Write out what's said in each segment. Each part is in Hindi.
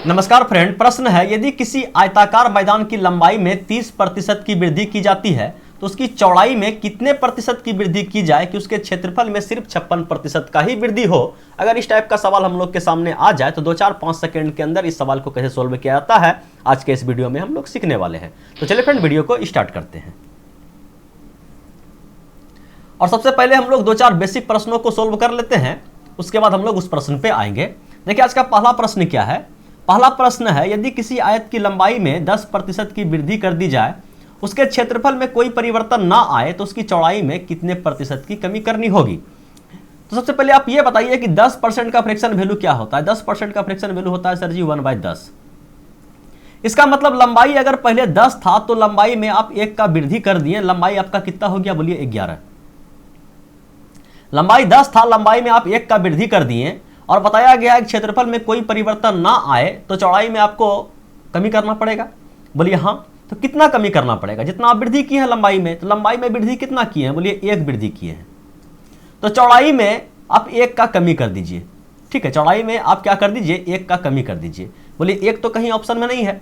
नमस्कार फ्रेंड, प्रश्न है यदि किसी आयताकार मैदान की लंबाई में 30% की वृद्धि की जाती है तो उसकी चौड़ाई में कितने प्रतिशत की वृद्धि की जाए कि उसके क्षेत्रफल में सिर्फ 56% का ही वृद्धि हो। अगर इस टाइप का सवाल हम लोग के सामने आ जाए तो 2-4-5 सेकंड के अंदर इस सवाल को कैसे सोल्व किया जाता है आज के इस वीडियो में हम लोग सीखने वाले हैं। तो चलिए फ्रेंड, वीडियो को स्टार्ट करते हैं। और सबसे पहले हम लोग 2-4 बेसिक प्रश्नों को सोल्व कर लेते हैं, उसके बाद हम लोग उस प्रश्न पे आएंगे। देखिए आज का पहला प्रश्न क्या है। पहला प्रश्न है यदि किसी आयत की लंबाई में 10% की वृद्धि कर दी जाए, उसके क्षेत्रफल में कोई परिवर्तन ना आए तो उसकी चौड़ाई में कितने प्रतिशत की कमी करनी होगी। तो सबसे पहले आप ये बताइए कि 10% का फ्रैक्शन वैल्यू क्या होता है। 10% का फ्रैक्शन वैल्यू होता है सर जी 1/10। इसका मतलब लंबाई अगर पहले 10 था तो लंबाई में आप 1 का वृद्धि कर दिए, लंबाई आपका कितना हो गया, बोलिए 11। लंबाई 10 था, लंबाई में आप 1 का वृद्धि कर दिए और बताया गया है क्षेत्रफल में कोई परिवर्तन ना आए तो चौड़ाई में आपको कमी करना पड़ेगा। बोलिए हाँ, तो कितना कमी करना पड़ेगा। जितना आप वृद्धि किए हैं लंबाई में, तो लंबाई में वृद्धि कितना किए हैं, बोलिए 1 वृद्धि किए हैं, तो चौड़ाई में आप 1 का कमी कर दीजिए। ठीक है, चौड़ाई में आप क्या कर दीजिए, 1 का कमी कर दीजिए। बोलिए 1 तो कहीं ऑप्शन में नहीं है,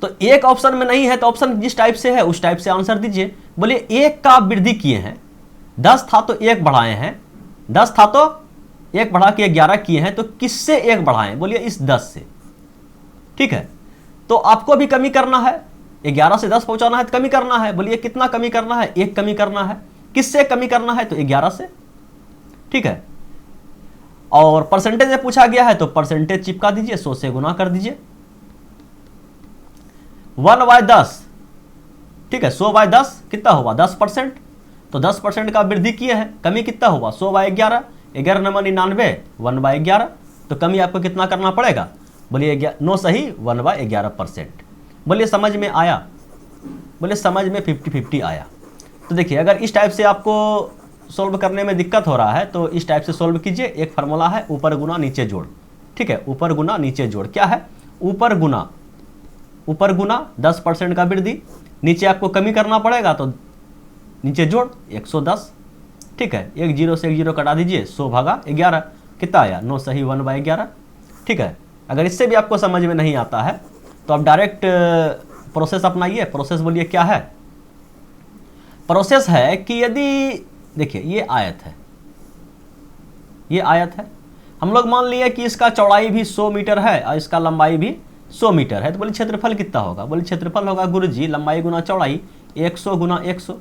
तो 1 ऑप्शन में नहीं है तो ऑप्शन जिस टाइप से है उस टाइप से आंसर दीजिए। बोलिए 1 का वृद्धि किए हैं, 10 था तो 1 बढ़ाए हैं, 10 था तो 1 बढ़ा के 11 किए हैं, तो किससे 1 बढ़ाएं, बोलिए इस 10 से। ठीक है, तो आपको भी कमी करना है, 11 से 10 पहुंचाना है तो कमी करना है। बोलिए कितना कमी करना है, 1 कमी करना है। किससे कमी करना है, तो 11 से। ठीक है, और परसेंटेज में पूछा गया है तो परसेंटेज चिपका दीजिए, 100 से गुना कर दीजिए। 1/10, ठीक है, 100/10 कितना हुआ, 10%। तो 10% का वृद्धि किए हैं, कमी कितना हुआ, 100/11, 11 नंबर 99, 1/11। तो कमी आपको कितना करना पड़ेगा, बोलिए 9 सही 1/11%। बोलिए समझ में आया, बोलिए समझ में 50-50 आया। तो देखिए अगर इस टाइप से आपको सोल्व करने में दिक्कत हो रहा है तो इस टाइप से सोल्व कीजिए। एक फार्मूला है ऊपर गुना नीचे जोड़। ठीक है, ऊपर गुना नीचे जोड़ क्या है, ऊपर गुना 10% का वृद्धि, नीचे आपको कमी करना पड़ेगा तो नीचे जोड़ 110। ठीक है, 1 0 से 1 0 कटा दीजिए, 100/11 कितना आया, 9 सही 1/11। ठीक है, अगर इससे भी आपको समझ में नहीं आता है तो आप डायरेक्ट प्रोसेस अपनाइए। प्रोसेस बोलिए क्या है, प्रोसेस है कि यदि देखिए ये आयत है, हम लोग मान लिए कि इसका चौड़ाई भी 100 मीटर है और इसका लंबाई भी 100 मीटर है, तो बोलिए क्षेत्रफल कितना होगा, बोलिए क्षेत्रफल होगा गुरुजी लंबाई गुना चौड़ाई 100 गुना 100।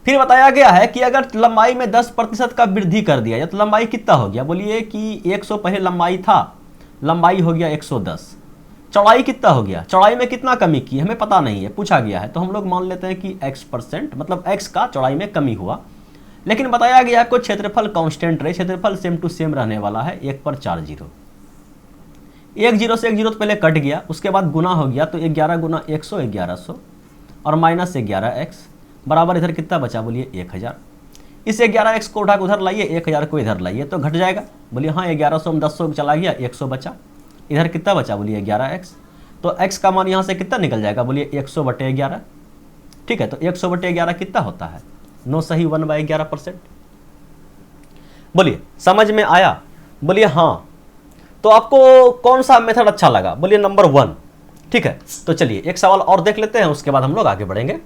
फिर बताया गया है कि अगर लंबाई में 10% का वृद्धि कर दिया जाए तो लंबाई कितना हो गया, बोलिए कि 100 पहले लंबाई था, लंबाई हो गया 110। चौड़ाई कितना हो गया, चौड़ाई में कितना कमी की हमें पता नहीं है, पूछा गया है तो हम लोग मान लेते हैं कि x%, मतलब x का चौड़ाई में कमी हुआ। लेकिन बताया गया आपको क्षेत्रफल कांस्टेंट रहे, क्षेत्रफल सेम टू सेम रहने वाला है, 1 पर 4 0। 1 0 से 1 0 तो पहले कट गया, उसके बाद गुना हो गया तो 11 गुना 100 1100 और माइनस 11x बराबर इधर कितना बचा, बोलिए 1000। इस 11x को उठा के उधर लाइए, 1000 को इधर लाइए तो घट जाएगा। बोलिए हाँ, 1100 में 10 चला गया, 100 बचा, इधर कितना बचा, बोलिए 11x। तो x का मान यहाँ से कितना निकल जाएगा, बोलिए 100/11। ठीक है, तो 100/11 कितना होता है, 9 सही 1/11%। बोलिए समझ में आया, बोलिए हाँ। तो आपको कौन सा मेथड अच्छा लगा, बोलिए नंबर 1। ठीक है, तो चलिए एक सवाल और देख लेते हैं, उसके बाद हम लोग आगे बढ़ेंगे।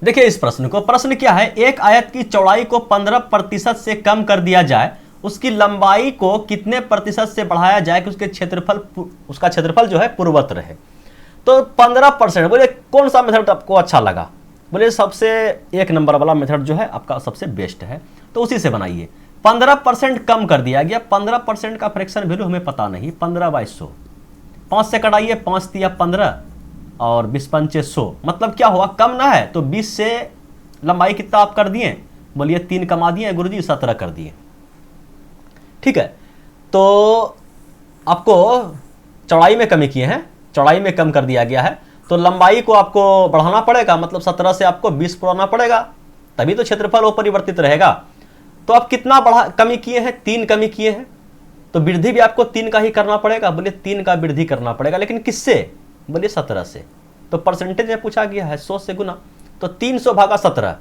देखिए इस प्रश्न को, प्रश्न क्या है, एक आयत की चौड़ाई को 15% से कम कर दिया जाए, उसकी लंबाई को कितने प्रतिशत से बढ़ाया जाए कि उसका क्षेत्रफल जो है पूर्ववत रहे। तो 15%, बोले कौन सा मेथड आपको अच्छा लगा, बोले सबसे 1 नंबर वाला मेथड जो है आपका सबसे बेस्ट है, तो उसी से बनाइए। 15% कम कर दिया गया, 15% का फ्रैक्शन वैल्यू हमें पता नहीं, 15/100, 5 से कटाइए, 5 तिया 15 और 20 पंचे 100, मतलब क्या हुआ, कम ना है तो 20 से लंबाई कितना आप कर दिए, बोलिए 3 कमा दिए गुरुजी, 17 कर दिए। ठीक है, तो आपको चौड़ाई में कमी किए हैं, चौड़ाई में कम कर दिया गया है, तो लंबाई को आपको बढ़ाना पड़ेगा, मतलब 17 से आपको 20 बढ़ाना पड़ेगा, तभी तो क्षेत्रफल वो परिवर्तित रहेगा। तो आप कितना कमी किए हैं, 3 कमी किए हैं, तो वृद्धि भी आपको 3 का ही करना पड़ेगा। बोलिए 3 का वृद्धि करना पड़ेगा, लेकिन किससे, बोलिए 17 से। तो परसेंटेज में पूछा गया है 100 से गुना, तो 300/17,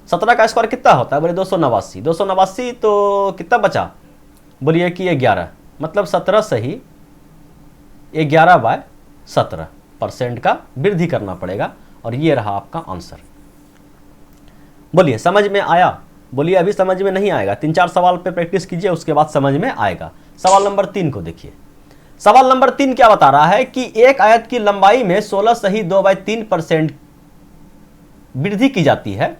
17 का स्क्वायर कितना होता है, बोले 289। 289 तो कितना बचा, बोलिए कि 11, मतलब 17 से ही 11/17% का वृद्धि करना पड़ेगा, और ये रहा आपका आंसर। बोलिए समझ में आया? बोलिए अभी समझ में नहीं आएगा, 3-4 सवाल पे प्रैक्टिस कीजिए, उसके बाद समझ में आएगा। सवाल नंबर 3 को देखिए। सवाल नंबर 3 क्या बता रहा है कि एक आयत की लंबाई में 16 सही 2/3% वृद्धि की जाती है,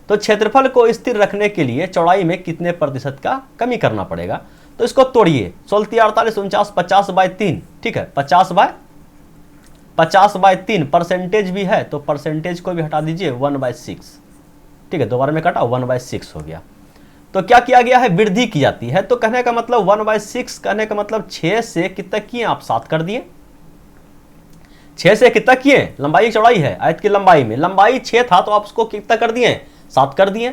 तो क्षेत्रफल को स्थिर रखने के लिए चौड़ाई में कितने प्रतिशत का कमी करना पड़ेगा? तो इसको तोड़िए, 16 48 49 50/3, ठीक है, 50/3 परसेंटेज भी है, तो परसेंटेज को भी हटा दीजिए, 1/6, ठीक है, दोबारा में कटा, 1/6 हो गया। तो क्या किया गया है? वृद्धि की जाती है। तो कहने का मतलब 1/6 कहने का मतलब 6 से कितना किए आप? 7 कर दिए। 6 से कितना किए? लंबाई चौड़ाई है आयत की लंबाई में, लंबाई 6 था तो आप उसको कितना कर दिए? 7 कर दिए।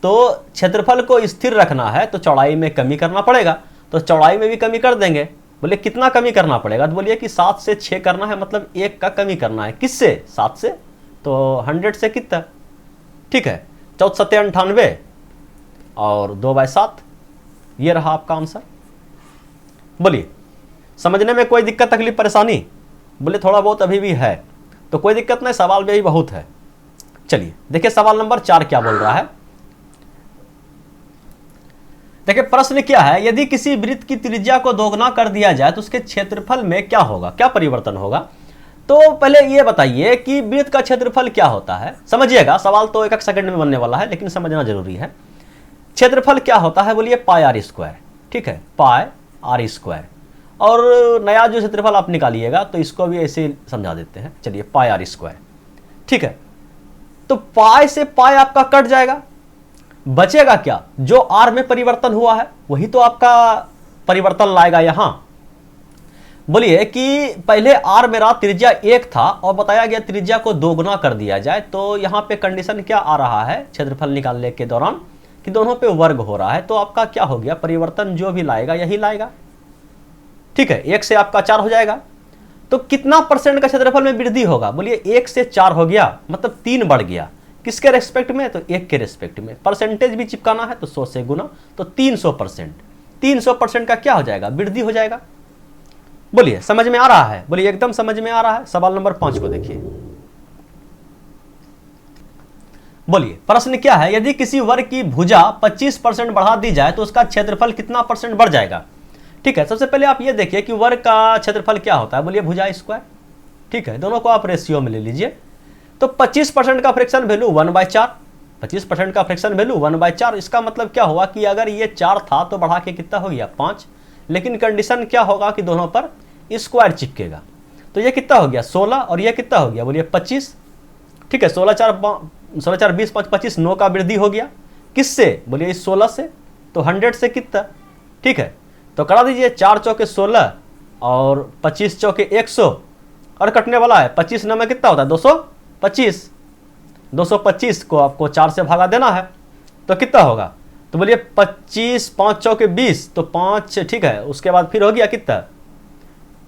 तो क्षेत्रफल को स्थिर रखना है तो चौड़ाई में कमी करना पड़ेगा, तो चौड़ाई में भी कमी कर देंगे। बोले कितना कमी करना पड़ेगा? तो बोलिए कि 7 से 6 करना है, मतलब 1 का कमी करना है। किससे? 7 से, तो 100 से कितना, ठीक है, 14 98 और 2/7, ये रहा आपका आंसर। बोलिए समझने में कोई दिक्कत तकलीफ परेशानी? बोले थोड़ा बहुत अभी भी है, तो कोई दिक्कत नहीं, सवाल भी बहुत है। चलिए देखिए सवाल नंबर 4 क्या बोल रहा है। देखिए प्रश्न क्या है, यदि किसी वृत्त की त्रिज्या को दोगुना कर दिया जाए तो उसके क्षेत्रफल में क्या होगा, क्या परिवर्तन होगा? तो पहले ये बताइए कि वृत्त का क्षेत्रफल क्या होता है। समझिएगा, सवाल तो 1 सेकंड में बनने वाला है, लेकिन समझना जरूरी है। क्षेत्रफल क्या होता है? बोलिए पाई आर स्क्वायर, ठीक है, पाई आर स्क्वायर। और नया जो क्षेत्रफल आप निकालिएगा तो इसको भी ऐसे समझा देते हैं। चलिए पाई आर स्क्वायर, ठीक है, तो पाई से पाई आपका कट जाएगा, बचेगा क्या? जो आर में परिवर्तन हुआ है वही तो आपका परिवर्तन लाएगा यहां। बोलिए कि पहले आर मेरा त्रिज्या 1 था और बताया गया त्रिज्या को दोगुना कर दिया जाए, तो यहां पे कंडीशन क्या आ रहा है क्षेत्रफल निकालने के दौरान कि दोनों पे वर्ग हो रहा है, तो आपका क्या हो गया? परिवर्तन जो भी लाएगा यही लाएगा, ठीक है, 1 से आपका 4 हो जाएगा। तो कितना परसेंट का क्षेत्रफल में वृद्धि होगा? बोलिए 1 से 4 हो गया, मतलब 3 बढ़ गया। किसके रेस्पेक्ट में? तो 1 के रेस्पेक्ट में। परसेंटेज भी चिपकाना है तो 100 से गुना, तो 300%। 300% का क्या हो जाएगा? वृद्धि हो जाएगा। बोलिए समझ में आ रहा है? बोलिए एकदम समझ में आ रहा है। सवाल नंबर 5 को देखिए। बोलिए प्रश्न क्या है, यदि किसी वर्ग की भुजा 25% बढ़ा दी जाए तो उसका क्षेत्रफल कितना परसेंट बढ़ जाएगा? ठीक है, सबसे पहले आप ये देखिए कि वर्ग का क्षेत्रफल क्या होता है। बोलिए भुजा स्क्वायर, ठीक है, दोनों को आप रेशियो में ले लीजिए। तो 25% का फ्रैक्शन वैल्यू 1/4, 25% का फ्रैक्शन वैल्यू 1/4। इसका मतलब क्या हुआ कि अगर ये 4 था तो बढ़ा के कितना हो गया? 5। लेकिन कंडीशन क्या होगा कि दोनों पर स्क्वायर चिपकेगा, तो ये कितना हो गया? 16, और ये कितना हो गया? बोलिए 25, ठीक है, 16 4 20 5 25, 9 का वृद्धि हो गया। किससे? बोलिए इस 16 से, तो 100 से कितना, ठीक है, तो करा दीजिए 4 चौके 16 और 25 चौके 100, और कटने वाला है 25 9 में कितना होता है? 225। 225 को आपको 4 से भागा देना है, तो कितना होगा? तो बोलिए 25 5 चौके 20, तो 5, ठीक है, उसके बाद फिर हो गया कितना?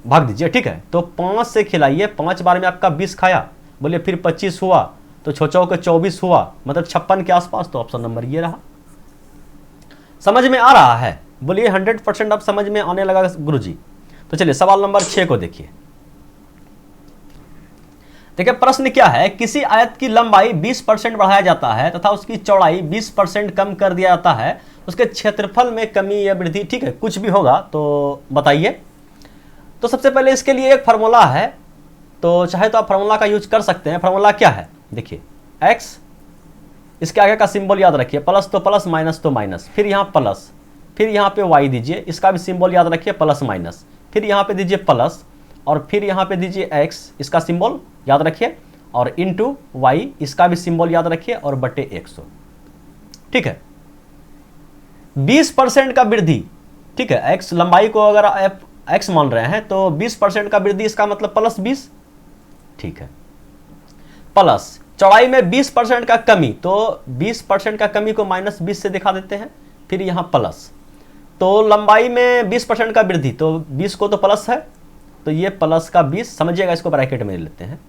भाग दीजिए, ठीक है, तो 5 से खिलाइए, 5 बार में आपका 20 खाया। बोलिए फिर 25 हुआ, तो 6 चौके 24 हुआ, मतलब 56 के आसपास। तो ऑप्शन नंबर ये रहा। समझ में आ रहा है? बोलिए 100% अब समझ में आने लगा गुरुजी। तो चलिए सवाल नंबर 6 को देखिए। देखिए प्रश्न क्या है, किसी आयत की लंबाई 20% बढ़ाया जाता है तथा उसकी चौड़ाई 20% कम कर दिया जाता है, उसके क्षेत्रफल में कमी या वृद्धि, ठीक है, कुछ भी होगा तो बताइए। तो सबसे पहले इसके लिए एक फार्मूला है, तो चाहे तो आप फार्मूला का यूज कर सकते हैं। फार्मूला क्या है? देखिए x, इसके आगे का सिंबल याद रखिए, प्लस तो प्लस, माइनस तो माइनस, फिर यहाँ प्लस, फिर यहाँ पे y दीजिए, इसका भी सिंबल याद रखिए, प्लस माइनस, फिर यहाँ पे दीजिए प्लस, और फिर यहाँ पे दीजिए x, इसका सिंबल याद रखिए, और इनटू y, इसका भी सिंबल याद रखिए, और बटे 100, ठीक है। 20% का वृद्धि, ठीक है, x लंबाई को अगर आप x मान रहे हैं तो 20% का वृद्धि, इसका मतलब प्लस 20, ठीक है, प्लस चौड़ाई में 20% का कमी, तो 20% का कमी को माइनस 20 से दिखा देते हैं, फिर यहाँ प्लस, तो लंबाई में 20% का वृद्धि, तो 20 को तो प्लस है, तो ये प्लस का 20, समझिएगा, इसको ब्रैकेट में लेते हैं।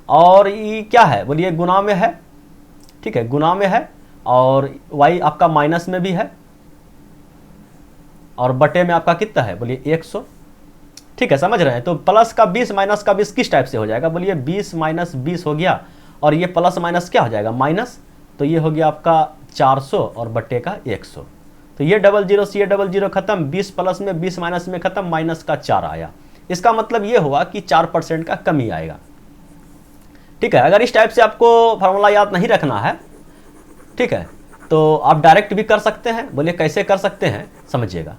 और ये क्या है? बोलिए गुना में है, ठीक है, गुना में है, और y आपका माइनस में भी है, और बटे में आपका कितना है, बोलिए 100। ठीक है, समझ रहे हैं। तो प्लस का 20 माइनस का 20 किस टाइप से हो जाएगा, बोलिए 20 माइनस 20 हो गया, और ये प्लस माइनस क्या हो जाएगा, माइनस। तो ये हो गया आपका 400 और बटे का 100। तो ये डबल जीरो से ये डबल जीरो खत्म, 20 प्लस में 20 माइनस में खत्म, माइनस का 4 आया। इसका मतलब ये हुआ कि 4% का कमी आएगा। ठीक है, अगर इस टाइप से आपको फार्मूला याद नहीं रखना है, ठीक है, तो आप डायरेक्ट भी कर सकते हैं। बोलिए कैसे कर सकते हैं, समझिएगा।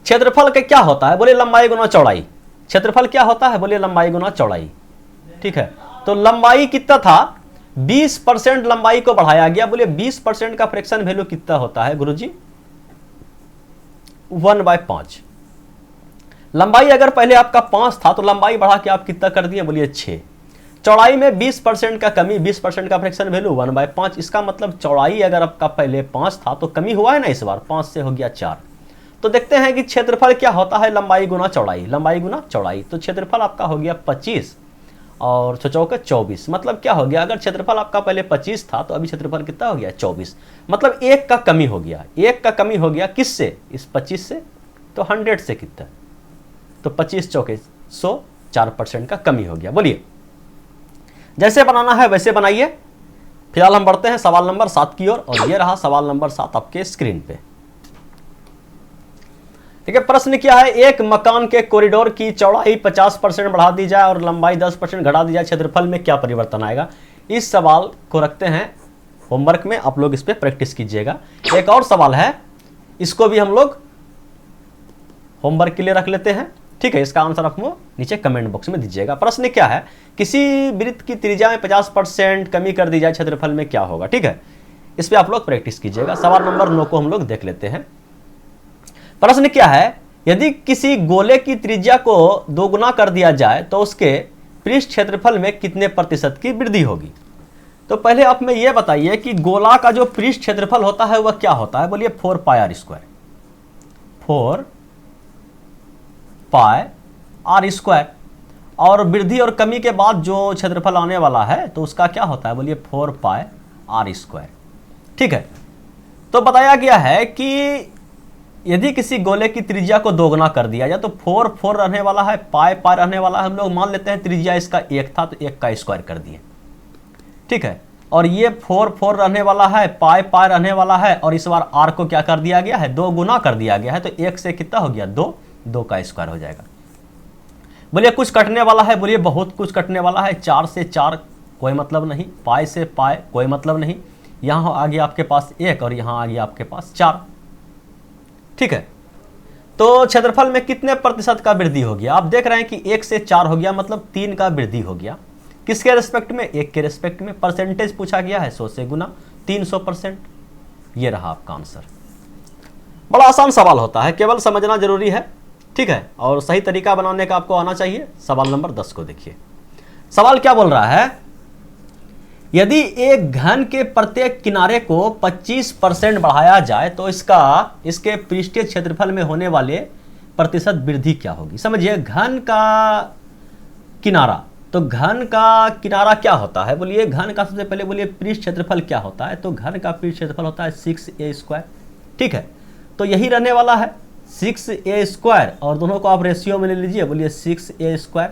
क्षेत्रफल का क्या होता है, बोलिए लंबाई गुना चौड़ाई। क्षेत्रफल क्या होता है, बोलिए लंबाई गुना चौड़ाई। ठीक है, तो लंबाई कितना था, 20% लंबाई को बढ़ाया गया। बोलिए 20% का फ्रैक्शन वैल्यू कितना होता है गुरुजी, 1/5। लंबाई अगर पहले आपका 5 था तो लंबाई बढ़ा के आप कितना कर दिए, बोलिए 6। चौड़ाई में 20% का कमी, 20% का फ्रैक्शन वैल्यू 1/5। इसका मतलब चौड़ाई अगर आपका पहले 5 था तो कमी हुआ है ना, इस बार 5 से हो गया 4। तो देखते हैं कि क्षेत्रफल क्या होता है, लंबाई गुना चौड़ाई, लंबाई गुना चौड़ाई। तो क्षेत्रफल आपका हो गया 25 और 6 का 24। मतलब क्या हो गया, अगर क्षेत्रफल आपका पहले 25 था तो अभी क्षेत्रफल कितना हो गया, 24। मतलब 1 का कमी हो गया। 1 का कमी हो गया किससे, इस 25 से, तो 100 से कितना, तो 25 चौके 100, 4% का कमी हो गया। बोलिए जैसे बनाना है वैसे बनाइए। फिलहाल हम बढ़ते हैं सवाल नंबर 7 की ओर, और ये रहा सवाल नंबर 7 आपके स्क्रीन पे। ठीक है, प्रश्न क्या है, एक मकान के कॉरिडोर की चौड़ाई 50% बढ़ा दी जाए और लंबाई 10% घटा दी जाए, क्षेत्रफल में क्या परिवर्तन आएगा। इस सवाल को रखते हैं होमवर्क में, आप लोग इस पे प्रैक्टिस कीजिएगा। एक और सवाल है, इसको भी हम लोग होमवर्क के लिए रख लेते हैं। ठीक है, इसका आंसर आप नीचे कमेंट बॉक्स में दीजिएगा। प्रश्न क्या है, किसी वृत्त की त्रिज्या में 50% कमी कर दी जाए, क्षेत्रफल में क्या होगा। ठीक है, इस पे आप लोग प्रैक्टिस कीजिएगा। सवाल नंबर 9 को हम लोग देख लेते हैं। प्रश्न क्या है, यदि किसी गोले की त्रिज्या को दोगुना कर दिया जाए तो उसके पृष्ठ क्षेत्रफल में कितने प्रतिशत की वृद्धि होगी। तो पहले आप में यह बताइए कि गोला का जो पृष्ठ क्षेत्रफल होता है वह क्या होता है, बोलिए 4πr²। 4πr²। और वृद्धि और कमी के बाद जो क्षेत्रफल आने वाला है तो उसका क्या होता है, बोलिए 4πr²। ठीक है, तो बताया गया है कि यदि किसी गोले की त्रिज्या को दोगुना कर दिया जाए तो 4 रहने वाला है, पाई रहने वाला है। हम लोग मान लेते हैं त्रिज्या इसका 1 था तो 1 का स्क्वायर कर दिए। ठीक है, और ये 4 रहने वाला है, पाई रहने वाला है, और इस बार r को क्या कर दिया गया है, 2 गुना कर दिया गया है। तो 1 से कितना हो गया, 2 का स्क्वायर हो जाएगा। बोलिए कुछ कटने वाला है, बोलिए बहुत कुछ कटने वाला है। 4 से 4 कोई मतलब नहीं, पाई से पाई कोई मतलब नहीं। यहाँ आ गया आपके पास 1 और यहाँ आ गया आपके पास 4। ठीक है, तो क्षेत्रफल में कितने प्रतिशत का वृद्धि हो गया, आप देख रहे हैं कि 1 से 4 हो गया, मतलब 3 का वृद्धि हो गया। किसके रेस्पेक्ट में, 1 के रेस्पेक्ट में। परसेंटेज पूछा गया है, 100 से गुना 300%। ये रहा आपका आंसर। बड़ा आसान सवाल होता है, केवल समझना जरूरी है। ठीक है, और सही तरीका बनाने का आपको आना चाहिए। सवाल नंबर 10 को देखिए। सवाल क्या बोल रहा है, यदि एक घन के प्रत्येक किनारे को 25% बढ़ाया जाए तो इसके पृष्ठीय क्षेत्रफल में होने वाले प्रतिशत वृद्धि क्या होगी। समझिए, घन का किनारा, तो घन का किनारा क्या होता है, बोलिए घन का सबसे पहले बोलिए पृष्ठ क्षेत्रफल क्या होता है। तो घन का पृष्ठ क्षेत्रफल होता है 6a²। ठीक है, तो यही रहने वाला है 6a², और दोनों को आप रेशियो में ले लीजिए, बोलिए 6a²।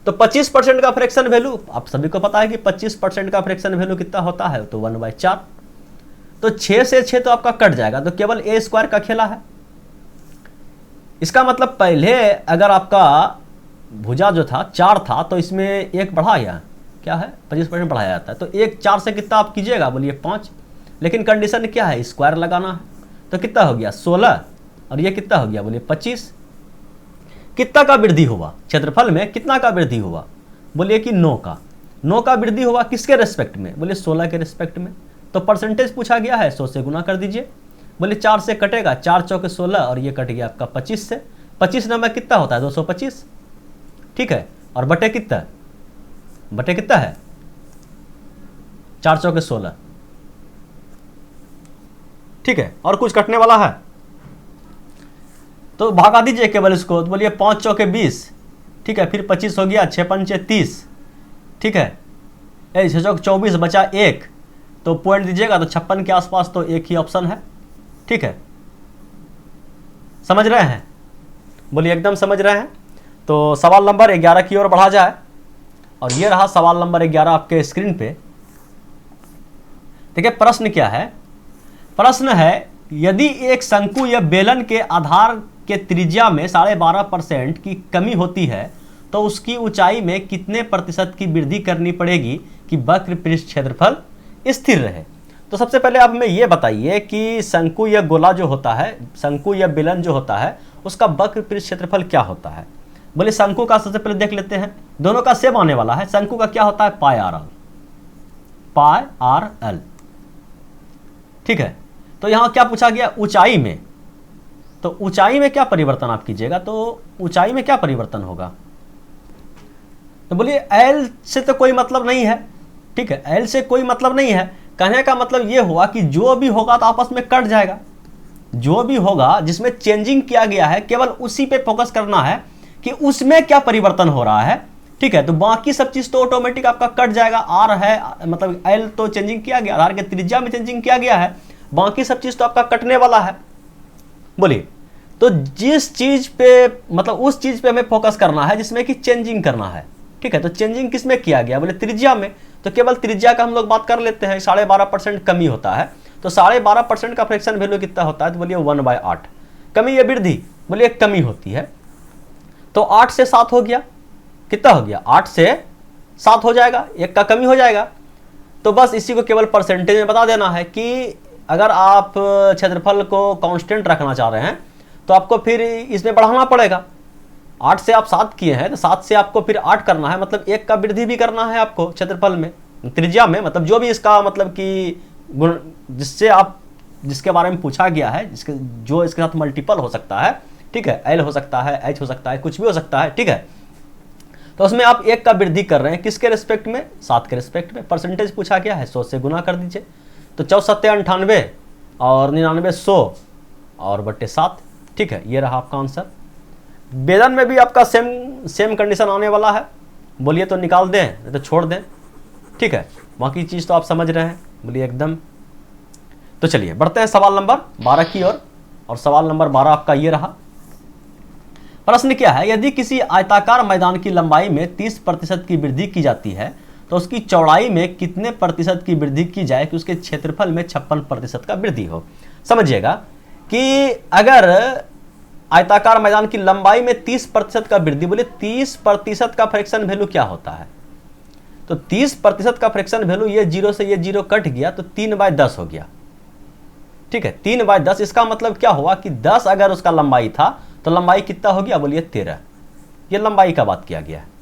तो 25% का फ्रैक्शन वैल्यू आप सभी को पता है कि 25% का फ्रैक्शन वैल्यू कितना होता है, तो 1/4। तो 6 से 6 तो आपका कट जाएगा, तो केवल a² का खेला है। इसका मतलब पहले अगर आपका भुजा जो था 4 था तो इसमें 1 बढ़ाया, क्या है 25% बढ़ाया जाता है। तो 1 4 से कितना आप कीजिएगा, बोलिए 5। लेकिन कंडीशन क्या है, स्क्वायर लगाना है। तो कितना हो गया 16, और ये कितना हो गया, बोलिए 25। कितना का वृद्धि हुआ क्षेत्रफल में, कितना का वृद्धि हुआ, बोलिए कि 9 का वृद्धि हुआ। किसके रेस्पेक्ट में, बोलिए 16 के रेस्पेक्ट में। तो परसेंटेज पूछा गया है, 100 से गुना कर दीजिए। बोलिए 4 से कटेगा, 4 चौके 16, और ये कट गया आपका 25 से। 25 नंबर कितना होता है, 225। ठीक है, और बटे कितना है, 4 चौके 16। ठीक है, और कुछ कटने वाला है तो भागा दीजिए केवल इसको। तो बोलिए 5 चौके 20। ठीक है, फिर 25 हो गया, 6 पंचे 30। ठीक है, 6 चौक 24 बचा 1, तो पॉइंट दीजिएगा तो 56 के आसपास, तो एक ही ऑप्शन है। ठीक है, समझ रहे हैं? बोलिए एकदम समझ रहे हैं? तो सवाल नंबर 11 की ओर बढ़ा जाए, और ये रहा सवाल नंबर 11 आपके स्क्रीन पे। देखिए प्रश्न क्या है। प्रश्न है, यदि एक शंकु या बेलन के आधार के त्रिज्या में 12.5% की कमी होती है तो उसकी ऊंचाई में कितने प्रतिशत की वृद्धि करनी पड़ेगी कि वक्र पृष्ठ क्षेत्रफल स्थिर रहे। तो सबसे पहले आप हमें यह बताइए कि शंकु या गोला जो होता है, शंकु या बेलन जो होता है, उसका वक्र पृष्ठ क्षेत्रफल क्या होता है। बोले शंकु का सबसे पहले देख लेते हैं, दोनों का सेम आने वाला है। शंकु का क्या होता है, पाई आर एल। ठीक है, तो यहां क्या पूछा गया, ऊंचाई में। तो ऊंचाई में क्या परिवर्तन आप कीजिएगा, तो ऊंचाई में क्या परिवर्तन होगा। तो बोलिए एल से तो कोई मतलब नहीं है। ठीक है, एल से कोई मतलब नहीं है। कहने का मतलब यह हुआ कि जो भी होगा तो आपस में कट जाएगा। जो भी होगा जिसमें चेंजिंग किया गया है, केवल उसी पे फोकस करना है कि उसमें क्या परिवर्तन हो रहा है। ठीक है, तो बाकी सब चीज तो ऑटोमेटिक आपका कट जाएगा। आर है, मतलब एल तो चेंजिंग किया गया, आधार के त्रिज्या में चेंजिंग किया गया है, बाकी सब चीज तो आपका कटने वाला है। बोलिए, तो जिस चीज पे, मतलब उस चीज पे हमें फोकस करना है जिसमें कि चेंजिंग करना है। ठीक है, तो चेंजिंग किसमें किया गया, बोले त्रिज्या में। तो केवल त्रिज्या का हम लोग बात कर लेते हैं। 12.5% कमी होता है, तो 12.5% का फ्रैक्शन वैल्यू कितना होता है, तो बोलिए 1/8। कमी या वृद्धि, बोलिए कमी होती है। तो 8 से 7 हो गया, कितना हो गया, 8 से 7 हो जाएगा, 1 का कमी हो जाएगा। तो बस इसी को केवल परसेंटेज में बता देना है कि अगर आप क्षेत्रफल को कांस्टेंट रखना चाह रहे हैं तो आपको फिर इसमें बढ़ाना पड़ेगा। 8 से आप 7 किए हैं, तो 7 से आपको फिर 8 करना है, मतलब 1 का वृद्धि भी करना है आपको क्षेत्रफल में, त्रिज्या में। मतलब जो भी इसका मतलब कि गुण, जिससे आप, जिसके बारे में पूछा गया है, जिसके जो इसके साथ मल्टीपल हो सकता है। ठीक है, एल हो सकता है, एच हो सकता है, कुछ भी हो सकता है। ठीक है, तो उसमें आप 1 का वृद्धि कर रहे हैं, किसके रिस्पेक्ट में, 7 के रिस्पेक्ट में। परसेंटेज पूछा गया है, 100 से गुना कर दीजिए। तो 4×7=98 और 99 100 और बट्टे 7। ठीक है, ये रहा आपका आंसर। बेलन में भी आपका सेम कंडीशन आने वाला है। बोलिए तो निकाल दें, नहीं तो छोड़ दें। ठीक है, बाकी चीज़ तो आप समझ रहे हैं, बोलिए एकदम। तो चलिए बढ़ते हैं सवाल नंबर 12 की ओर, और सवाल नंबर 12 आपका ये रहा। प्रश्न क्या है, यदि किसी आयताकार मैदान की लंबाई में 30% की वृद्धि की जाती है तो उसकी चौड़ाई में कितने प्रतिशत की वृद्धि की जाए कि उसके क्षेत्रफल में 56% का वृद्धि हो। समझिएगा कि अगर आयताकार मैदान की लंबाई में 30% का वृद्धि, बोले 30% का फ्रैक्शन वैल्यू क्या होता है। तो 30% का फ्रैक्शन वैल्यू, ये 0 से ये 0 कट गया तो 3/10 हो गया। ठीक है, 3/10, इसका मतलब क्या हुआ कि 10 अगर उसका लंबाई था तो लंबाई कितना हो गया, बोलिए 13। ये लंबाई का बात किया गया है।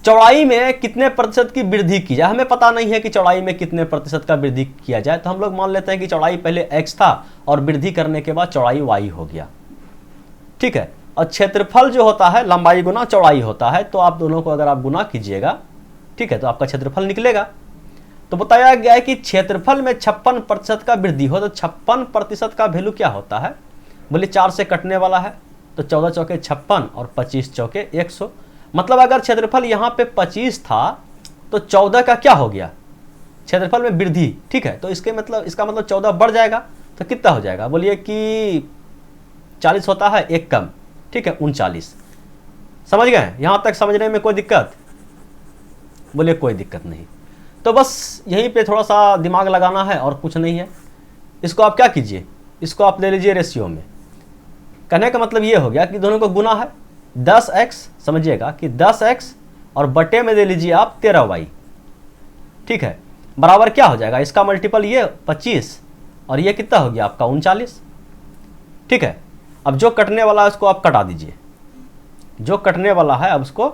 चौड़ाई में कितने प्रतिशत की वृद्धि की जाए, हमें पता नहीं है कि चौड़ाई में कितने प्रतिशत का वृद्धि किया जाए। तो हम लोग मान लेते हैं कि चौड़ाई पहले x था और वृद्धि करने के बाद चौड़ाई y हो गया। ठीक है, और क्षेत्रफल जो होता है लंबाई गुना चौड़ाई होता है, तो आप दोनों को अगर आप गुना कीजिएगा, ठीक है, तो आपका क्षेत्रफल निकलेगा। तो बताया गया है कि क्षेत्रफल में 56% का वृद्धि हो, तो 56% का वैल्यू क्या होता है, बोले 4 से कटने वाला है, तो 14 चौके 56 और 25 चौके 100। मतलब अगर क्षेत्रफल यहाँ पे 25 था तो 14 का क्या हो गया, क्षेत्रफल में वृद्धि। ठीक है, तो इसका मतलब 14 बढ़ जाएगा, तो कितना हो जाएगा, बोलिए कि 40 होता है, 1 कम। ठीक है, 39। समझ गए, यहाँ तक समझने में कोई दिक्कत, बोलिए कोई दिक्कत नहीं। तो बस यहीं पे थोड़ा सा दिमाग लगाना है और कुछ नहीं है। इसको आप क्या कीजिए, इसको आप ले लीजिए रेशियो में। कहने का मतलब ये हो गया कि दोनों को गुना है, 10x, समझिएगा कि 10x और बटे में दे लीजिए आप 13y। ठीक है, बराबर क्या हो जाएगा, इसका मल्टीपल ये 25 और ये कितना हो गया आपका 39। ठीक है, अब जो कटने वाला है उसको आप कटा दीजिए, जो कटने वाला है अब उसको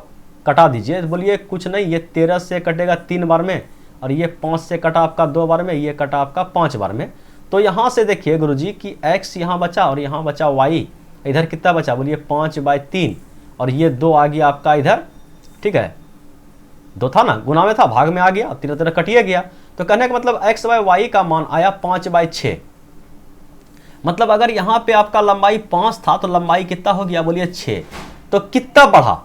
कटा दीजिए। बोलिए कुछ नहीं, ये 13 से कटेगा 3 बार में, और ये 5 से कटा आपका 2 बार में, ये कटा आपका 5 बार में। तो यहाँ से देखिए गुरुजी कि x यहाँ बचा और यहाँ बचा y, इधर कितना बचा, बोलिए 5/3, और ये 2 आ गया आपका इधर। ठीक है, 2 था ना, गुना में था, भाग में आ गया, 13 कटिए गया। तो कहने का मतलब x/y का मान आया 5/6। मतलब अगर यहाँ पे आपका लंबाई 5 था तो लंबाई कितना हो गया, बोलिए 6। तो कितना बढ़ा,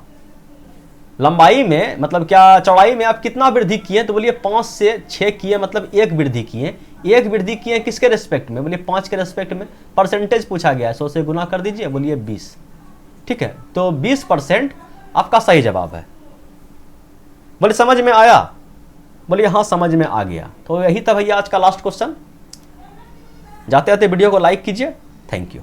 लंबाई में मतलब क्या चौड़ाई में आप कितना वृद्धि किए, तो बोलिए 5 से 6 किए, मतलब एक वृद्धि किए। एक वृद्धि किए किसके रेस्पेक्ट में, बोलिए 5 के रेस्पेक्ट में। परसेंटेज पूछा गया है, 100 से गुना कर दीजिए, बोलिए 20। ठीक है, तो 20% आपका सही जवाब है। बोले समझ में आया, बोलिए हाँ समझ में आ गया। तो यही था भैया आज का लास्ट क्वेश्चन। जाते जाते वीडियो को लाइक कीजिए। Thank you.